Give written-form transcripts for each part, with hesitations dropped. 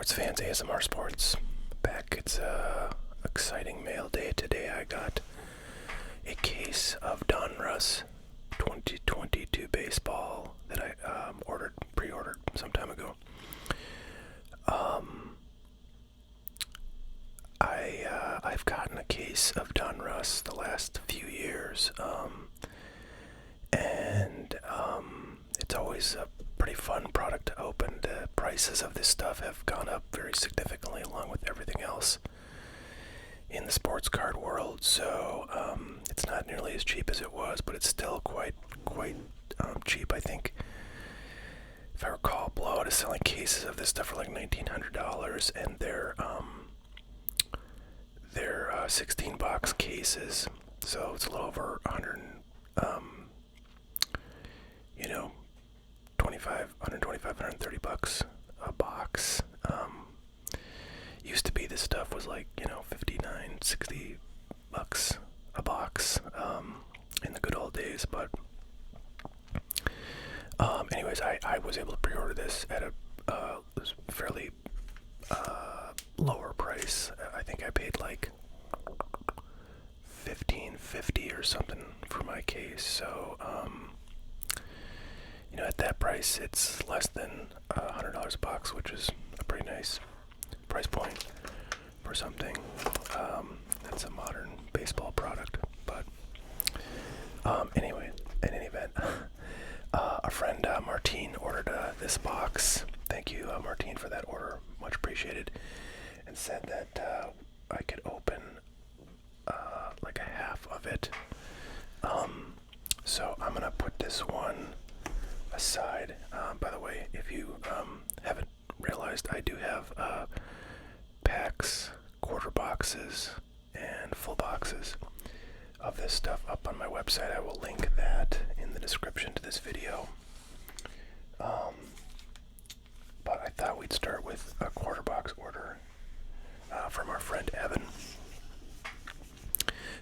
Sports fans, ASMR Sports back. It's exciting mail day today. I got a case of Donruss 2022 baseball that I pre-ordered some time ago. I've gotten a case of Donruss the last few years, and it's always a pretty fun product to open. The prices of this stuff have gone up very significantly along with everything else in the sports card world, so it's not nearly as cheap as it was, but it's still quite cheap. I think, if I recall, Blowout is selling cases of this stuff for like $1,900, and they're 16-box cases, so it's a little over 100, 130 bucks a box. Used to be this stuff was like, 59, 60 bucks a box in the good old days, but anyways, I was able to pre-order this at a fairly lower price. I think I paid like $15.50 or something for my case, so at that price it's less than $100 a box, which is a pretty nice price point for something that's a modern baseball product. But anyway, in any event, our friend Martine ordered this box. Thank you, Martine, for that order, much appreciated, and said that I could open like a half of it. So I'm gonna put this one aside. By the way, if you haven't realized, I do have packs, quarter boxes, and full boxes of this stuff up on my website. I will link that in the description to this video. But I thought we'd start with a quarter box order from our friend Evan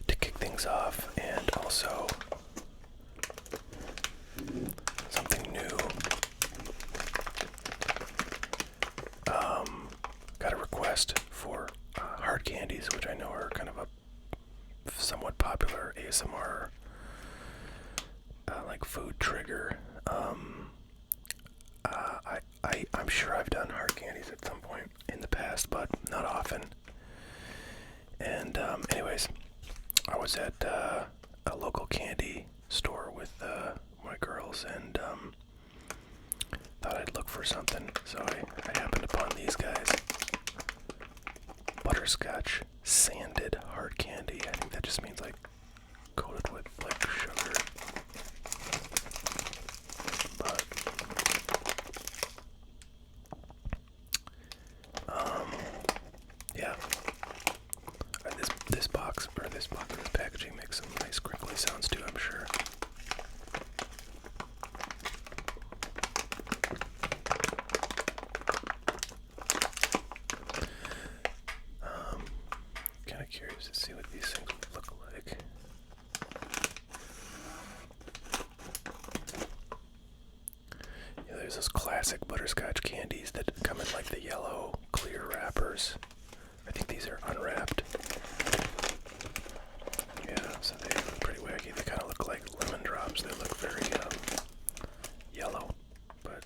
to kick things off, and also something new. Got a request for hard candies, which I know are kind of a somewhat popular ASMR like food trigger. I'm sure I've done hard candies at some point in the past, but not often. And anyways, I was at a local candy store with my girls, and thought I'd look for something, so I happened upon these guys. Butterscotch sanded hard candy. I think that just means like coated with like sugar. But yeah. This packaging makes some nice crinkly sounds too, I'm sure. Kind of curious to see what these things look like. There's those classic butterscotch candies that come in like the yellow clear wrappers. I think these are unwrapped. Yeah, so they look pretty wacky. They kind of look like lemon drops. They look very yellow, but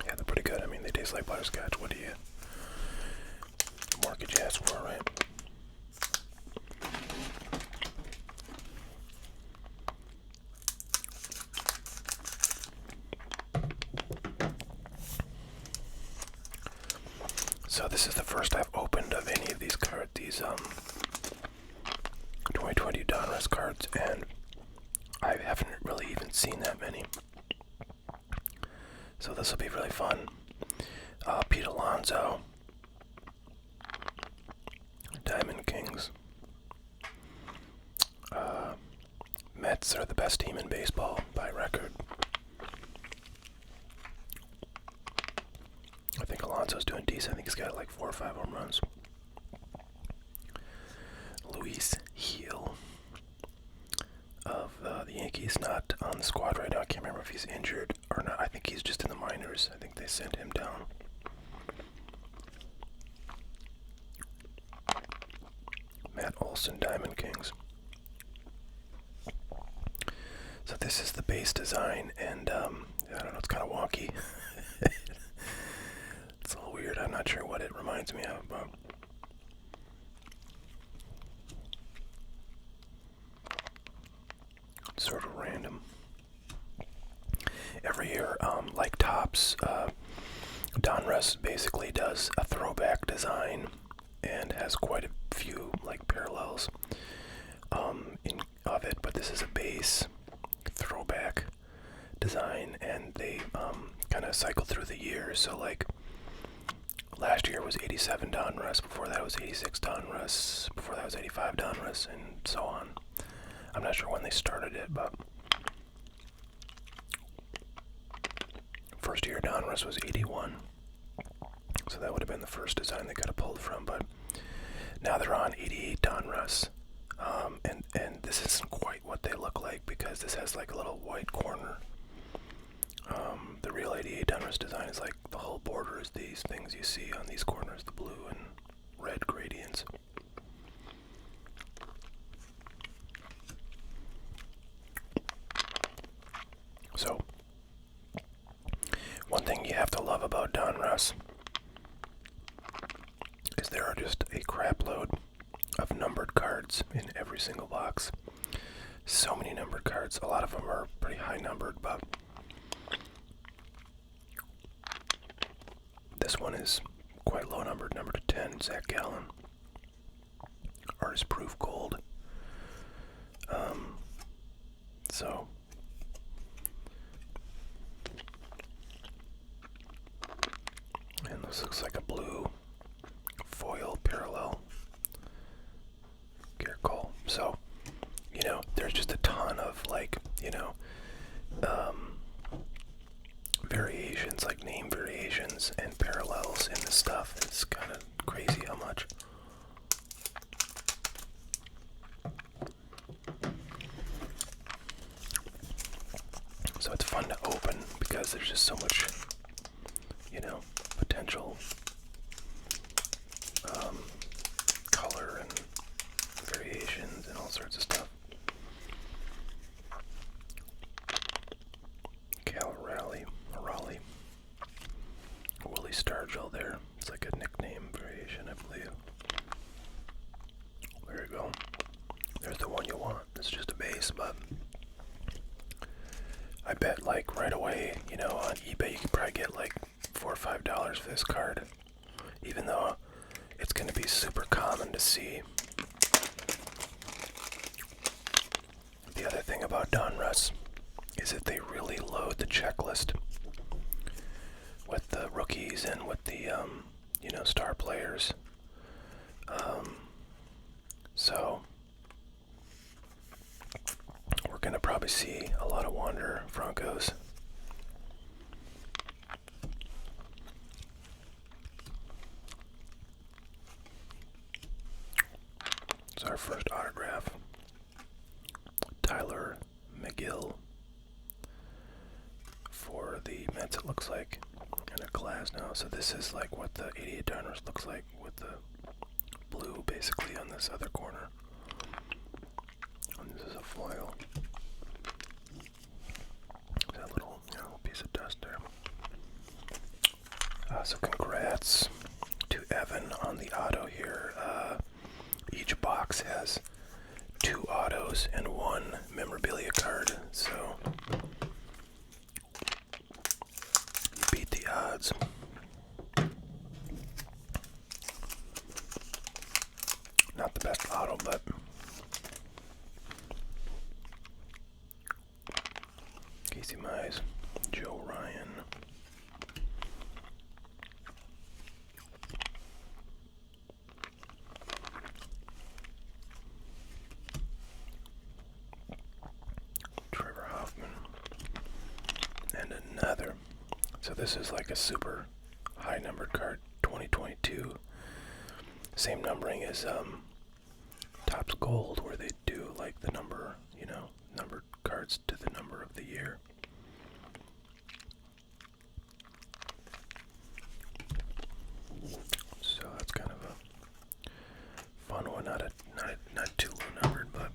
yeah, they're pretty good. I mean, they taste like butterscotch. What more could you ask for, right? So this is the first I've opened of any of these cards, these 2020 Donruss cards, and I haven't really even seen that many. So this will be really fun. Pete Alonso, Diamond Kings. Mets are the best team in baseball by record. I think Alonso's doing decent. I think he's got like 4 or 5 home runs. Luis Gil of the Yankees, not on the squad right now. I can't remember if he's injured or not. I think he's just in the minors. I think they sent him down. Matt Olson, Diamond Kings. So this is the base design, and I don't know, it's kind of wonky. It's a little weird. I'm not sure what it reminds me of, but sort of random. Every year, like Topps, Donruss basically does a throwback design and has quite a few like parallels of it, but this is a base throwback design, and they kind of cycle through the years. So like last year was 87 Donruss, before that was 86 Donruss, before that was 85 Donruss, and so on. I'm not sure when they started it, but first year Donruss was 81. So that would have been the first design they could have pulled from, but now they're on 88 Donruss. And this isn't quite what they look like, because this has like a little white corner. The real 88 Donruss design is like the whole border is these things you see on these corners, the blue and red gradients. So, one thing you have to love about Donruss is there are just a crap load of numbered cards in every single box. So many numbered cards. A lot of them are pretty high numbered, but this one is quite low numbered. Number to 10, Zach Gallen. Artist proof gold. So and this looks like a blue foil parallel Garrett Cole. So, you know, there's just a ton of like, you know, variations, like name variations and parallels in this stuff. It's kind of crazy how much. So it's fun to open because there's just so much, you know, potential color and variations and all sorts of stuff. Raleigh. Willie Stargell there. It's like a nickname variation, I believe. There you go. There's the one you want. It's just a base, but I bet like right away, you know, on eBay you can probably get like $4 or $5 for this card, even though it's going to be super common to see. The other thing about Donruss is that they really load the checklist with the rookies and with the you know, star players. So we're gonna probably see a lot of Wander Francos. It's our first autograph. Tyler McGill for the Mets, it looks like, in a glass now. So this is like what the 88 Donruss looks like, with the blue basically on this other corner. And this is a foil. That little, you know, piece of dust there. So congrats to Evan on the auto here. Each box has 2 autos and 1 memorabilia card, so you beat the odds. Not the best auto, but Casey Mize, Joe Ryan. And another. So this is like a super high numbered card, 2022 2022. Same numbering as Topps Gold, where they do like the number, numbered cards to the number of the year. So that's kind of a fun one, not too low numbered, but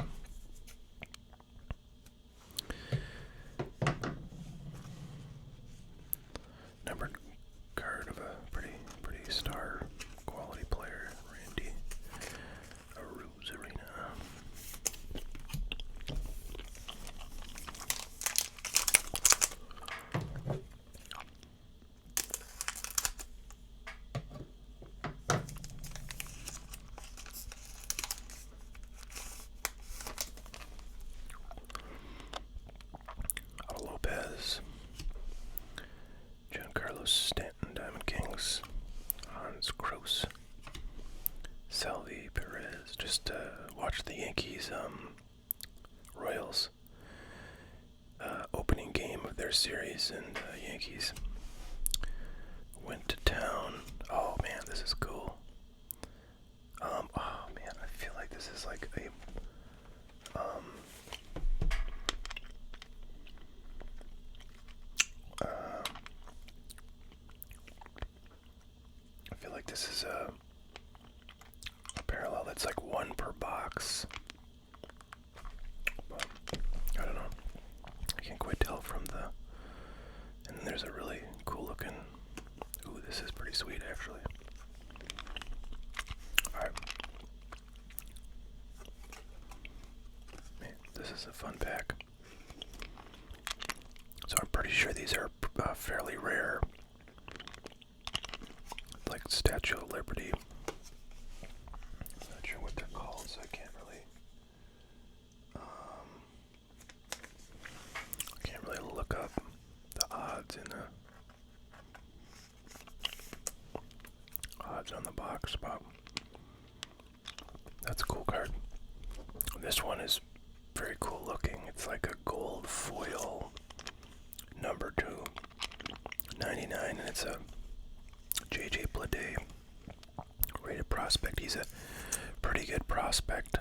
numbered card of a pretty star quality player, Randy Arozarena. Lopez, Giancarlo Stanton, Diamond Kings, Hans Kroos, Salvi Perez. Just watched the Yankees Royals opening game of their series, and Yankees went to town. Oh man, this is cool. Oh man, I feel like this is like a I feel like this is a parallel that's like one per box. But I don't know. I can't quite tell from the. And then there's a really cool looking. Ooh, this is pretty sweet actually. Alright. Man, this is a fun pack. So I'm pretty sure these are fairly rare. Like Statue of Liberty. Not sure what they're called, so I can't really look up the odds in the odds on the box, but that's a cool card. This one is very cool looking. It's like a gold foil number 299, and it's a JJ Bleday rated prospect. He's a pretty good prospect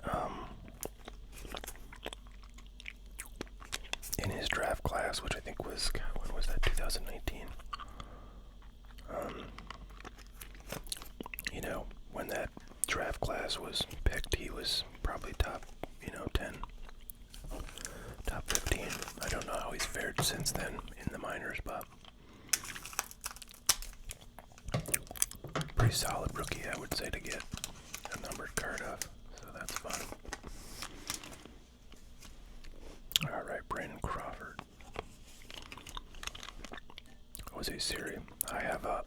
in his draft class, which I think was, when was that, 2019? When that draft class was picked, he was probably top, 10, top 15. I don't know how he's fared since then in the minors, but pretty solid rookie, I would say, to get a numbered card of, so that's fun. Alright, Brandon Crawford. Jose Siri. I have a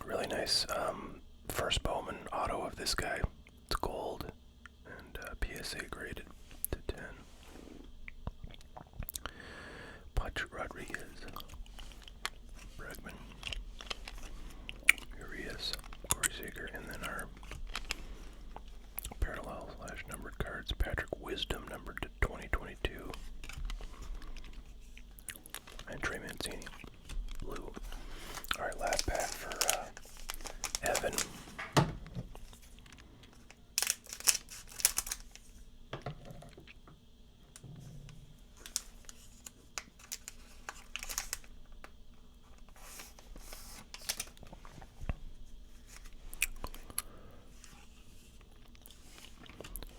really nice first Bowman auto of this guy. It's gold and PSA graded to 10. Patrick Rodriguez, Bregman, Urias, Corey Seager, and then our parallel / numbered cards. Patrick Wisdom, numbered to 2022, and Trey Mancini, blue. All right, last pack for Evan.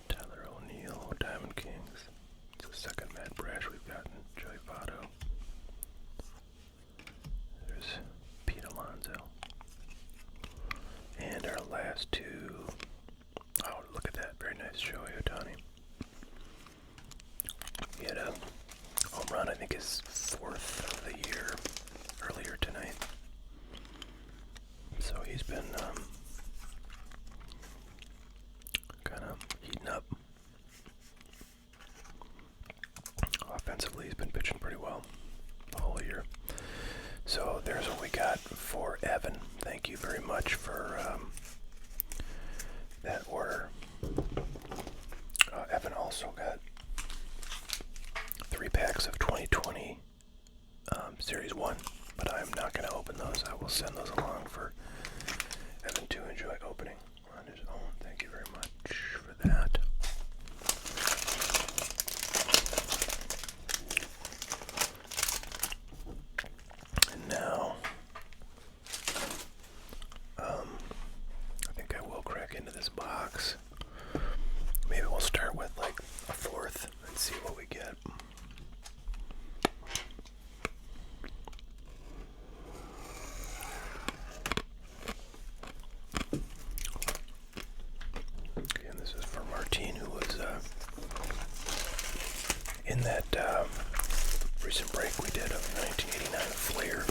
Tyler O'Neill, Diamond Kings. It's the second Matt Brash we've gotten. Joey Votto. There's Pete Alonso. And our last two. Oh, look at that. Very nice Shohei Ohtani. He had a home run, I think his 4th of the year, earlier tonight. So he's been kind of heating up. Offensively, he's been pitching pretty well the whole year. So there's what we got for Evan. Thank you very much for that order. Evan also got 3 packs of 2020 Series 1, but I'm not going to open those. I will send those along for that. And now, I think I will crack into this box. Maybe we'll start with like a fourth and see what we get. Okay, and this is for Martine, who was in that recent break we did of 1989 Flair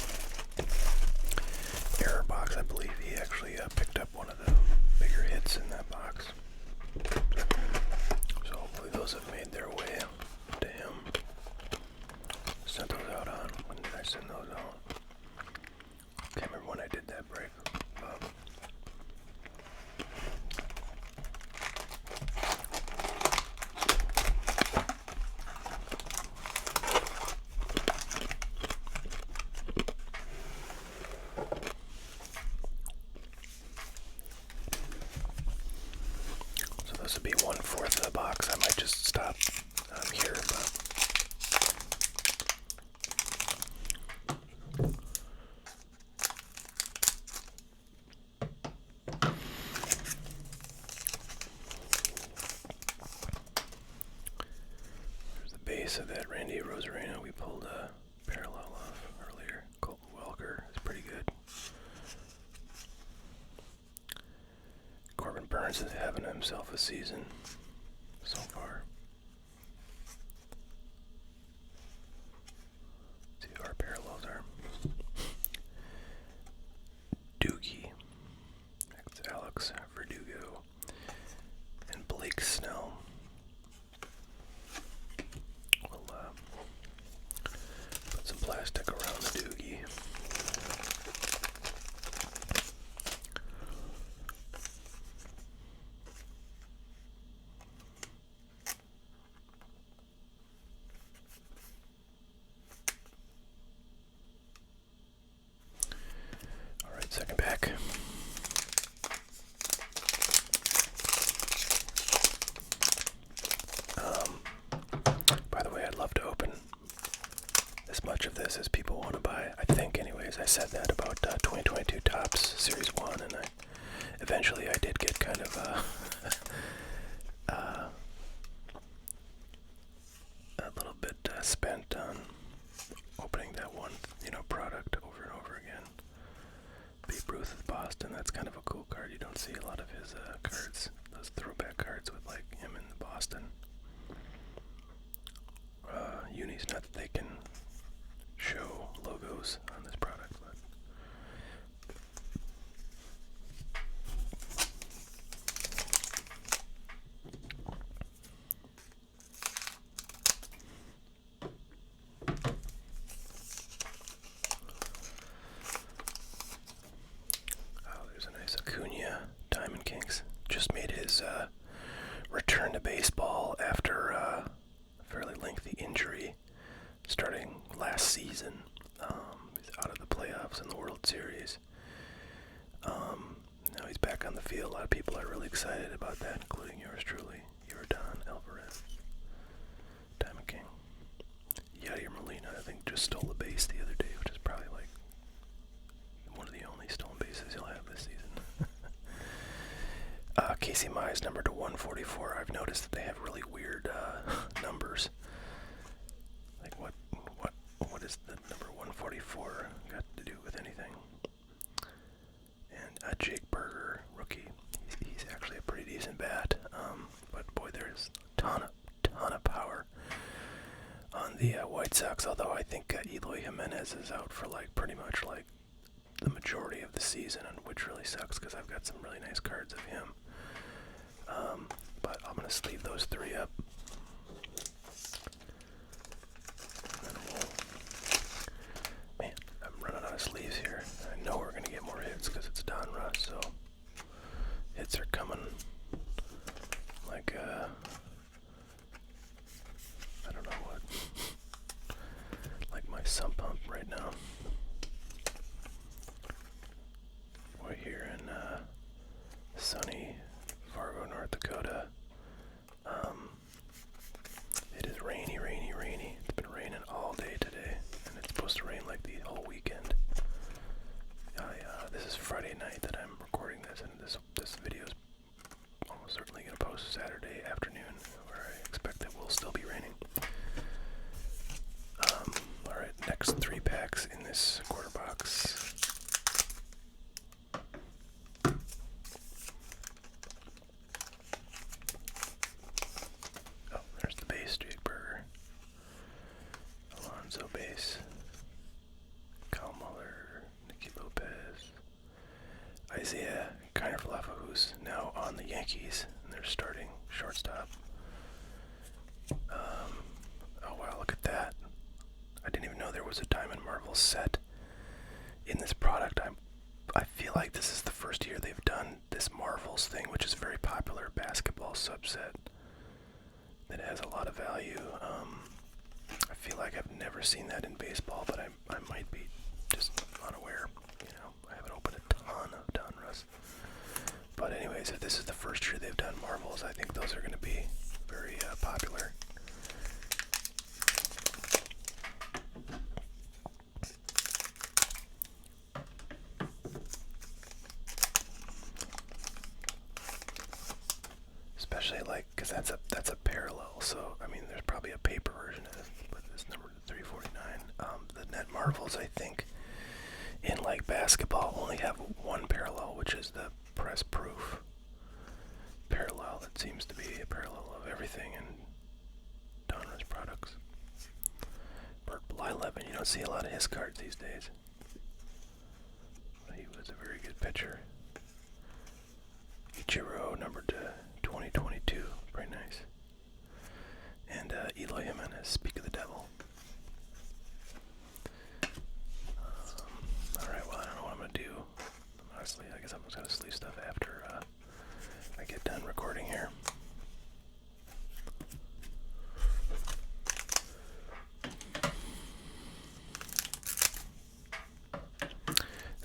error box. I believe he actually picked up one of the bigger hits in that box. So hopefully those have made their way to him. Sent those out on. When did I send those out? Can't remember when I did that break. So this would be 1/4 of the box. I might just stop here, but there's the base of that Randy Rosarino. We pulled a parallel off earlier. Colton Welker is pretty good. Corbin Burns is having himself a season so far. Let's see who our parallels are. Doogie. That's Alex Verdugo. And Blake Snell. We'll put some plastic around the Doogie. Alright, second pack. By the way, I'd love to open as much of this as people want to buy. I think, anyways, I said that about 2022 Topps Series 1, and eventually I did get kind of a little bit spent on opening that one, product over and over again. Babe Ruth of Boston, that's kind of a cool card. You don't see a lot of his cards, those throwback cards with like him in Boston. Unis, not that they can show logos on this product, but there's a nice Acuna Diamond Kings. Just made his return to baseball after a fairly lengthy injury starting last season. He's out of the playoffs in the World Series. Now he's back on the field. A lot of people are really excited about that, including yours truly, Yordan Alvarez. Diamond King. Yadier Molina, I think, just stole the base the other day, which is probably like one of the only stolen bases he'll have this season. Casey Mize, number to 144. I've noticed that they have really weird numbers. Like what is the number 144 got to do with anything? And Jake Berger, rookie. He's actually a pretty decent bat. But boy, there's a ton of power on the White Sox. Although I think Eloy Jimenez is out for like pretty much like the majority of the season, which really sucks because I've got some really nice cards of him. But I'm gonna sleeve those three up. Man, I'm running out of sleeves here. I know we're gonna get more hits because it's Donruss, so hits are coming like I don't know what, like my sump pump right now. We're here in sunny Fargo, North Dakota. Saturday afternoon, where I expect it will still be raining. Alright, next 3 packs in this quarter box. Oh, there's the base, Jake Berger. Alonso base. Kyle Muller, Nicky Lopez. Isaiah Kiner-Falefa, who's now on the Yankees, and they're starting shortstop. Oh wow, look at that. I didn't even know there was a Diamond Marvel set in this product. I feel like this is the first year they've done this Marvels thing, which is a very popular basketball subset that has a lot of value. I feel like I've never seen that in baseball, but I might be just unaware. You know, I haven't opened a ton of Donruss. But anyways, if this is the first year they've done Marvels, I think those are going to be very popular. Especially like, because that's a parallel. So I mean, there's probably a paper version of it, but it's number 349. The net Marvels, I think, in like basketball, only have one parallel, which is the press proof parallel. That seems to be a parallel of everything in Donruss products. Bert Blite, you don't see a lot of his cards these days. He was a very good pitcher. Ichiro, number 2022, very nice. And Eloy Jimenez, speak of the devil. Alright, well, I don't know what I'm going to do. Honestly, I guess I'm just going to sleeve stuff after I get done recording here.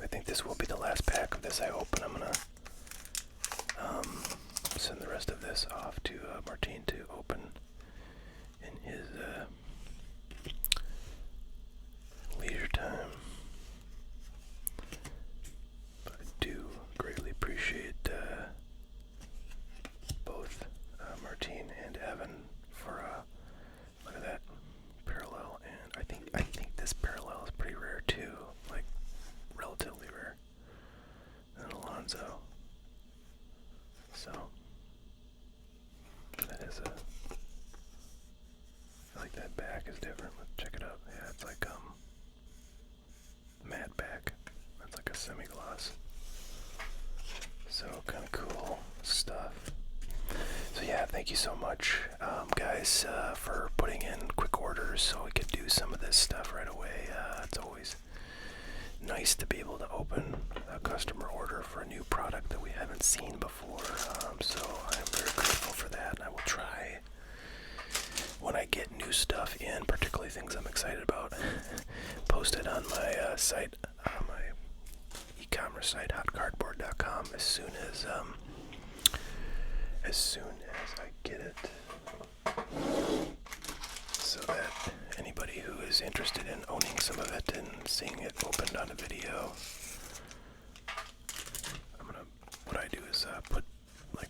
I think this will be the last pack of this I open. I'm going to send the rest of this off to Martin to open in his leisure time. But I do greatly appreciate both Martin and Evan for look at that parallel, and I think this parallel is pretty rare too, like relatively rare. And Alonso. So that is I feel like that back is different. Let's check it out. Yeah, it's like matte back. That's like a semi-gloss. So kind of cool stuff. So yeah, thank you so much, guys, for putting in quick orders so we could do some of this stuff right away. It's always nice to be able to open a customer order for a new product that we haven't seen before. So I'm very grateful for that, and I will try, when I get new stuff in, particularly things I'm excited about, post it on my site, my e-commerce site, hotcardboard.com, as soon as I get it, so that anybody who is interested in owning some of it and seeing it opened on a video, what I do is put like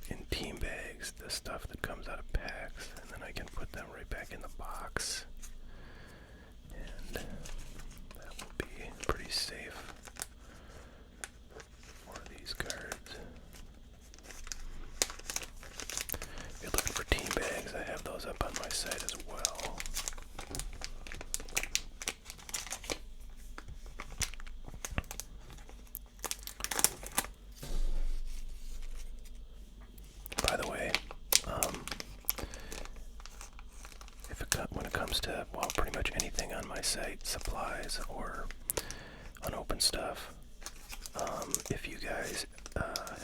in team bags the stuff that comes out of packs, and then I can put them right back in the box, and that will be pretty safe for these cards. If you're looking for team bags, I have those up on my site as well. By the way, when it comes to, well, pretty much anything on my site, supplies or unopened stuff, if you guys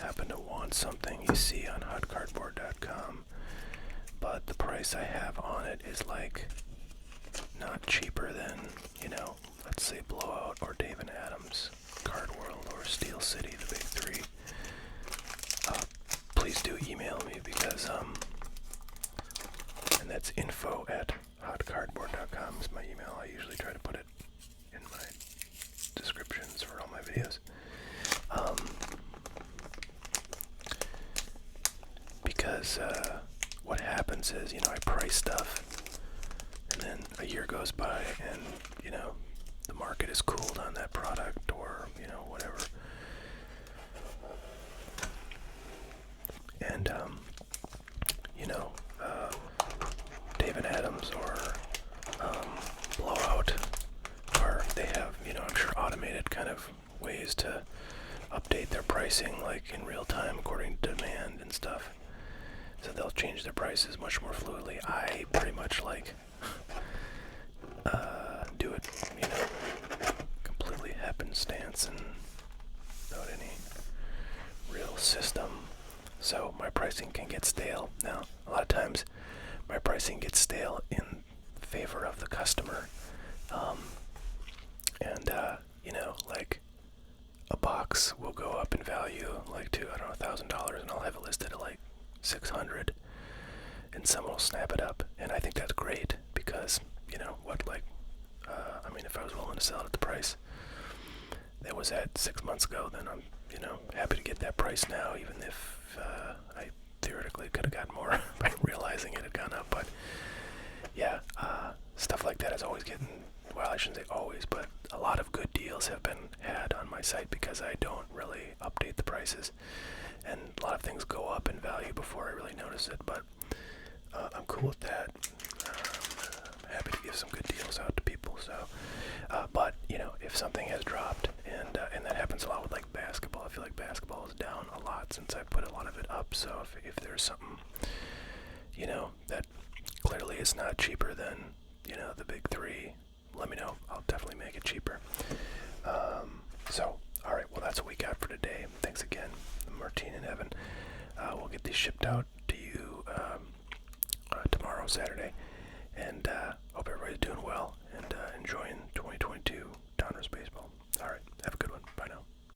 happen to want something you see on hotcardboard.com, but the price I have on it is like not cheaper than, you know, let's say Blowout or Dave and Adams, Card World, or Steel City, the big three, please do email me, because and that's info@hotcardboard.com is my email. I usually try to put it in my descriptions for all my videos. Because because what happens is, I price stuff, and then a year goes by, and, the market is cooled on that product, or, whatever. And, David Adams or Blowout, or they have, I'm sure automated kind of ways to update their pricing, like in real time according to demand and stuff. So they'll change their prices much more fluidly. I pretty much do it, completely happenstance and without any real system. So my pricing can get stale. Now, a lot of times my pricing gets stale in favor of the customer. Like a box will go up in value to, $1,000, and I'll have it listed at like $600, and someone will snap it up, and I think that's great because, if I was willing to sell it at the price that was at 6 months ago, then I'm, happy to get that price now, even if I theoretically could have gotten more by realizing it had gone up. But yeah, stuff like that is always getting, well, I shouldn't say always, but a lot of good deals have been had on my site because I don't really update the prices, and a lot of things go up in value before I really notice it. But I'm cool with that. I'm happy to give some good deals out to people. So, but if something has dropped, and that happens a lot with like basketball. I feel like basketball is down a lot since I put a lot of it up. So if there's something, that clearly is not cheaper than the big three, let me know. I'll definitely make it cheaper. So, all right. Well, that's what we got for today. Thanks again, Martine and Evan. We'll get these shipped out to you tomorrow, Saturday. And hope everybody's doing well and enjoying 2022 Donruss Baseball. All right.